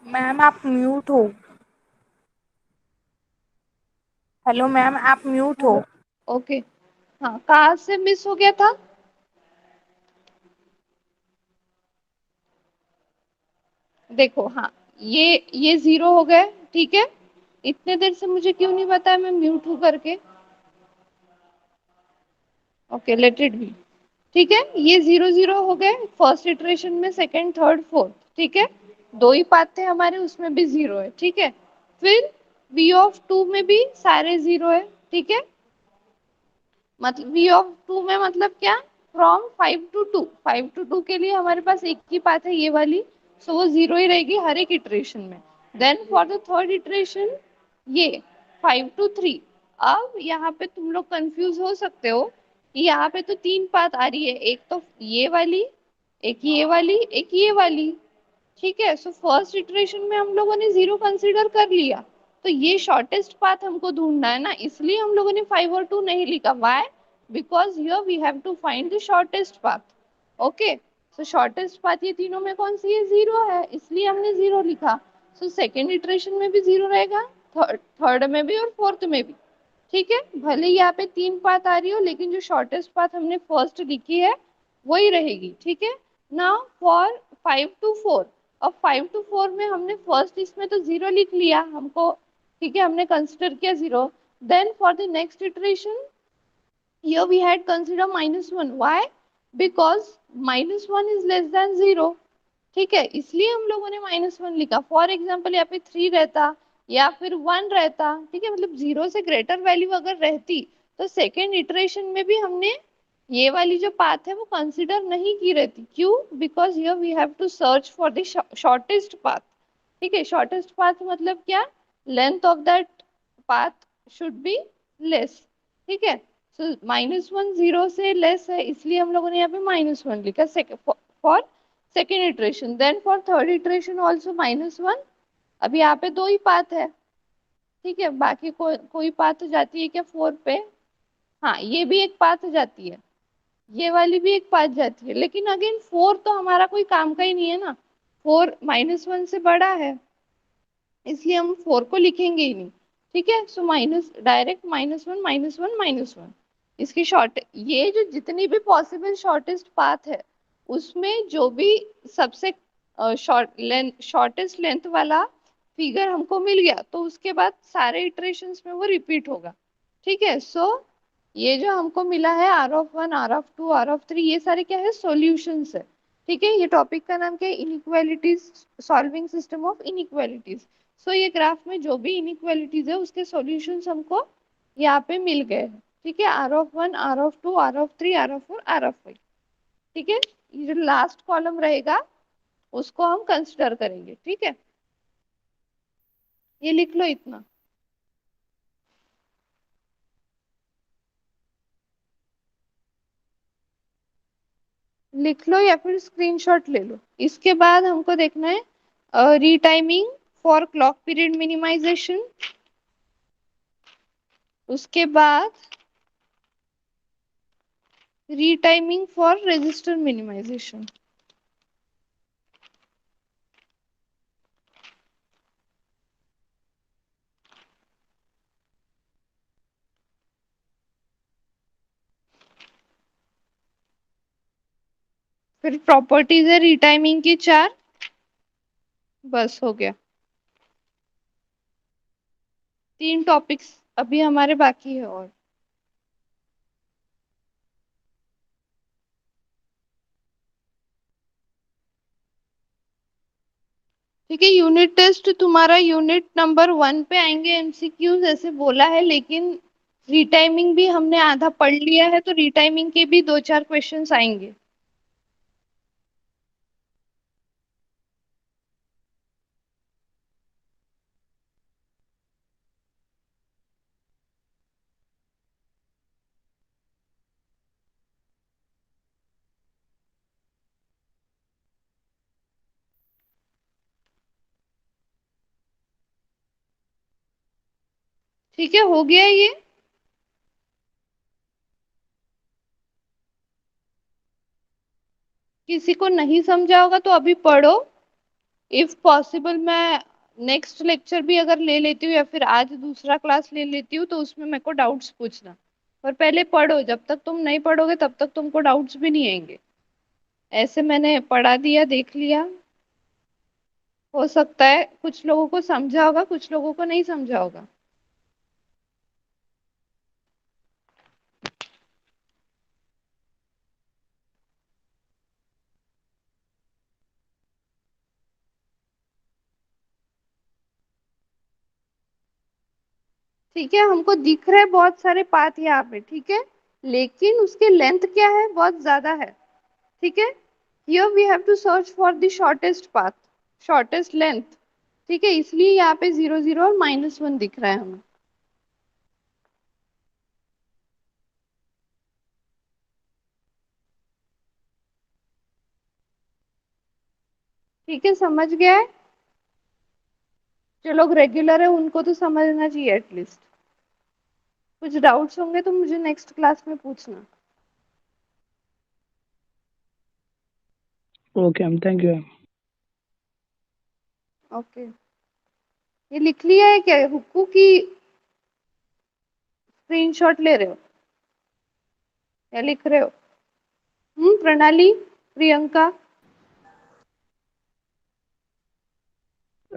S4: मैम आप म्यूट हो। हेलो मैम आप म्यूट हो।
S1: ओके, हाँ, कहाँ से मिस हो गया था? देखो, हाँ, ये 0 हो गए, ठीक है। इतने देर से मुझे क्यों नहीं बताया मैं म्यूट हूँ करके? Okay, let it be. ठीक है, ये 0 0 हो गए फर्स्ट इटरेशन में, सेकंड थर्ड फोर्थ, ठीक है। दो ही पाथ थे हमारे, उसमें भी 0 है, ठीक है। फिर v(2) में भी सारे 0 है, ठीक है। मतलब v(2) में मतलब क्या? फ्रॉम 5 to 2, 5 to 2 के लिए हमारे पास एक ही पाथ है, ये वाली। सो वो 0 ही रहेगी हर एक इटरेशन में। Then for the third iteration, ये 5 to 3। अब यहाँ पे तुम लोग कंफ्यूज हो सकते हो कि यहाँ पे तो 3 पाथ आ रही है, एक तो ये वाली, एक ये वाली, एक ये वाली, ठीक है। सो फर्स्ट इटरेशन में हम लोगों ने 0 कंसीडर कर लिया, तो ये शॉर्टेस्ट पाथ हमको ढूंढना है ना, इसलिए हम लोगों ने 5 और 2 नहीं लिखा। Why? Because here we have to find the shortest path. Okay, so shortest path ये तीनों में कौन सी है? 0 है, इसलिए हमने 0 लिखा। सो सेकेंड इटरेशन में भी 0 रहेगा, थर्ड में भी और फोर्थ में भी, ठीक है। भले ही यहाँ पे 3 पाथ आ रही हो, लेकिन जो शॉर्टेस्ट पाथ हमने फर्स्ट लिखी है वही रहेगी, ठीक है। Now for 5 to 4। अब 5 to 4 में हमने फर्स्ट इसमें तो 0 लिख लिया हमको, ठीक है, हमने कंसिडर किया 0। Then for the next iteration, here we had consider -1। why? because -1 is less than 0, ठीक है, इसलिए हम लोगों ने -1 लिखा। फॉर एग्जाम्पल यहाँ पे 3 रहता या फिर 1 रहता, ठीक है, मतलब 0 से ग्रेटर वैल्यू अगर रहती, तो सेकेंड इटरेशन में भी हमने ये वाली जो पाथ है वो कंसिडर नहीं की रहती। क्यों? Because here we have to search for the shortest path, ठीक है। शॉर्टेस्ट पाथ मतलब क्या? Length of that path should be less, ठीक है। सो -1 0 से लेस है, इसलिए हम लोगों ने यहाँ पे -1 लिखा for second iteration. Then for third iteration also -1। अब यहाँ पे दो ही पाथ है, ठीक है, बाकी कोई पाथ जाती है क्या 4 पे? हाँ, ये भी एक पाथ जाती है, ये वाली भी एक पाथ जाती है, लेकिन अगेन 4 तो हमारा कोई काम का ही नहीं है ना, 4 -1 से बड़ा है, इसलिए हम 4 को लिखेंगे ही नहीं, ठीक है। So minus, direct -1 -1 -1। इसकी शॉर्ट, ये जो जितनी भी पॉसिबल शॉर्टेस्ट पाथ है, उसमें जो भी सबसे शॉर्टेस्ट लेंथ वाला फिगर हमको मिल गया, तो उसके बाद सारे इटरेशंस में वो रिपीट होगा, ठीक है। सो ये जो हमको मिला है R(1), R(2), R(3), ये सारे क्या है? सॉल्यूशंस है, ठीक है। ये टॉपिक का नाम क्या है? Inequalities, solving system of inequalities. So ये ग्राफ में जो भी इनइक्वालिटीज है उसके सॉल्यूशंस हमको यहाँ पे मिल गए हैं, ठीक है। R(1), R(2), R(3), R(4), R(5), ठीक है। ये जो लास्ट कॉलम रहेगा उसको हम कंसिडर करेंगे, ठीक है। ये लिख लो इतना, लिख लो या फिर स्क्रीनशॉट ले लो। इसके बाद हमको देखना है रीटाइमिंग फॉर क्लॉक पीरियड मिनिमाइजेशन। उसके बाद रीटाइमिंग फॉर रजिस्टर मिनिमाइजेशन। फिर प्रॉपर्टीज है रीटाइमिंग की 4। बस हो गया, 3 टॉपिक्स अभी हमारे बाकी है और। ठीक है, यूनिट टेस्ट तुम्हारा यूनिट नंबर 1 पे आएंगे एमसीक्यूज, ऐसे बोला है, लेकिन रीटाइमिंग भी हमने आधा पढ़ लिया है, तो रीटाइमिंग के भी 2 4 क्वेश्चंस आएंगे। ठीक है, हो गया ये। किसी को नहीं समझा होगा तो अभी पढ़ो, इफ पॉसिबल मैं नेक्स्ट लेक्चर भी अगर ले लेती हूँ या फिर आज दूसरा क्लास ले लेती हूँ तो उसमें मेरे को डाउट्स पूछना। पर पहले पढ़ो, जब तक तुम नहीं पढ़ोगे तब तक तुमको डाउट्स भी नहीं आएंगे। ऐसे मैंने पढ़ा दिया, देख लिया, हो सकता है कुछ लोगों को समझा होगा, कुछ लोगों को नहीं समझा होगा। ठीक है, हमको दिख रहे बहुत सारे पाथ यहाँ पे, ठीक है, लेकिन उसके लेंथ क्या है, बहुत ज्यादा है। ठीक है, here we have to search for the shortest path, shortest length. ठीक है, इसलिए यहाँ पे 0 0 और -1 दिख रहा है हमें। ठीक है, समझ गया है। जो लोग रेगुलर है उनको तो समझना चाहिए एटलीस्ट। कुछ डाउट्स होंगे तो मुझे नेक्स्ट क्लास में पूछना।
S2: Okay ma'am, thank you ma'am.
S1: Okay, ये लिख लिया है क्या हुक्कू की? स्क्रीनशॉट ले रहे हो या लिख रहे हो? प्रणाली, प्रियंका?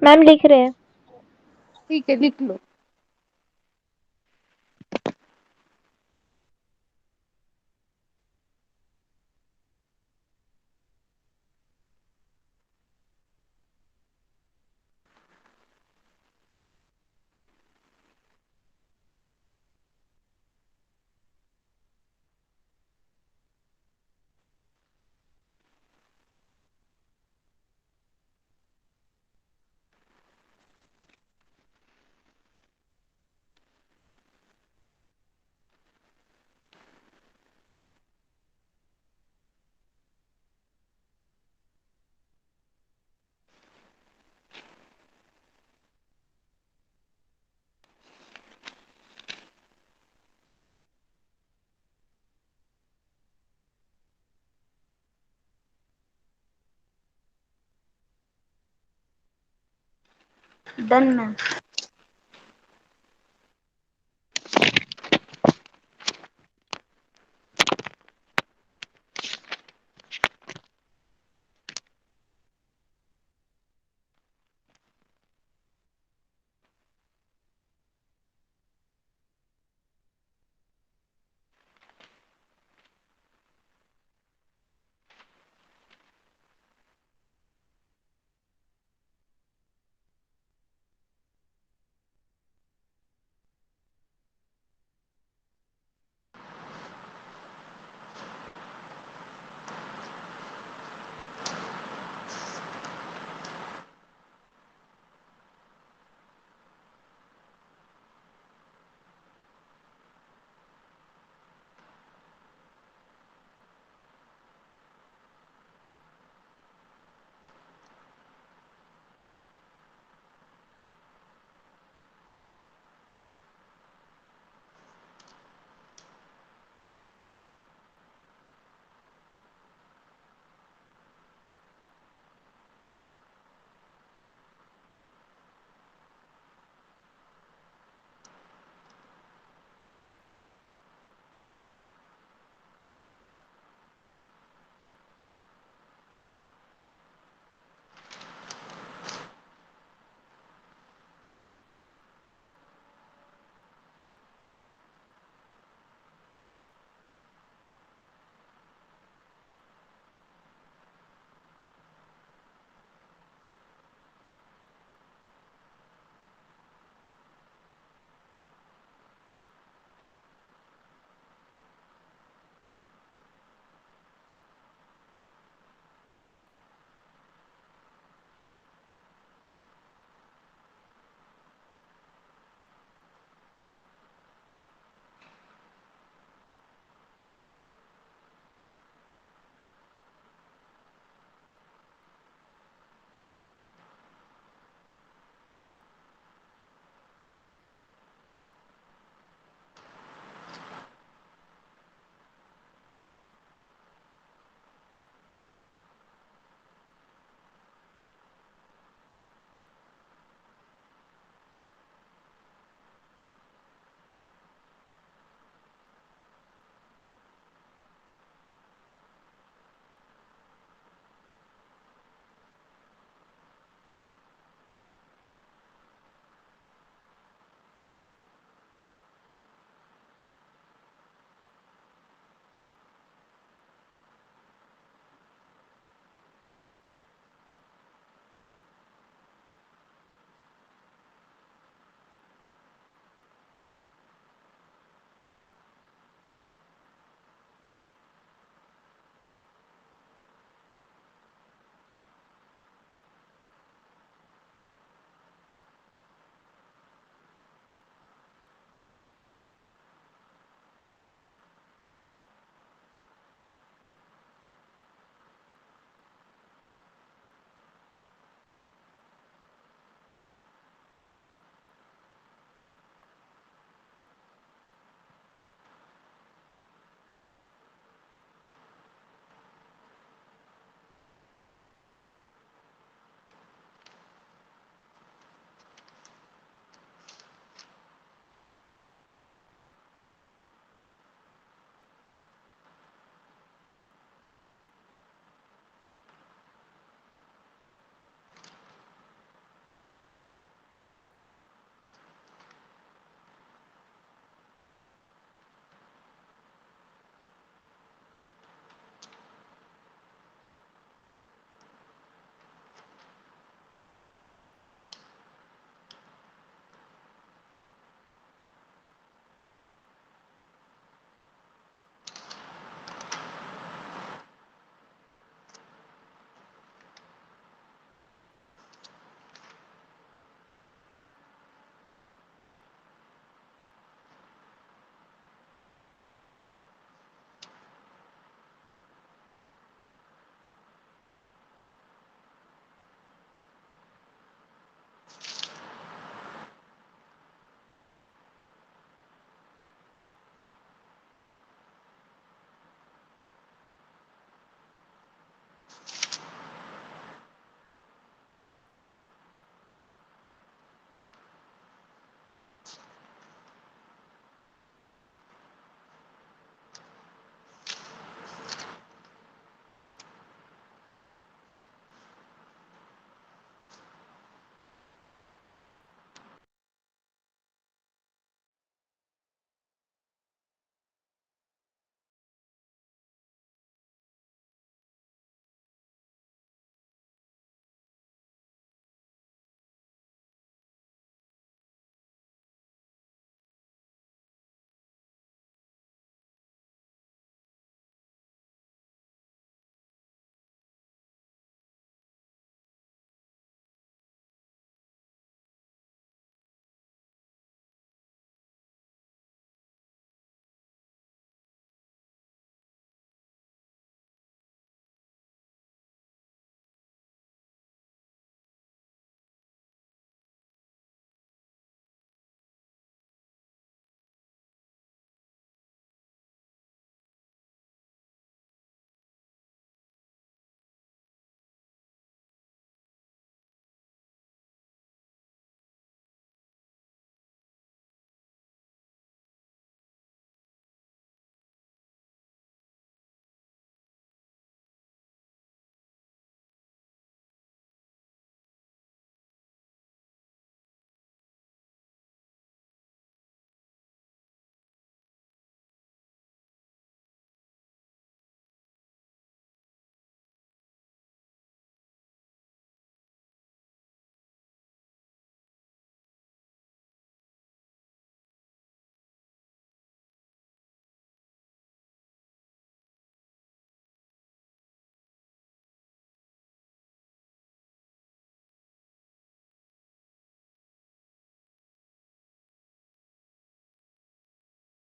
S3: मैम लिख रहे हैं।
S1: ठीक है, लिख लो।
S3: Done ma'am.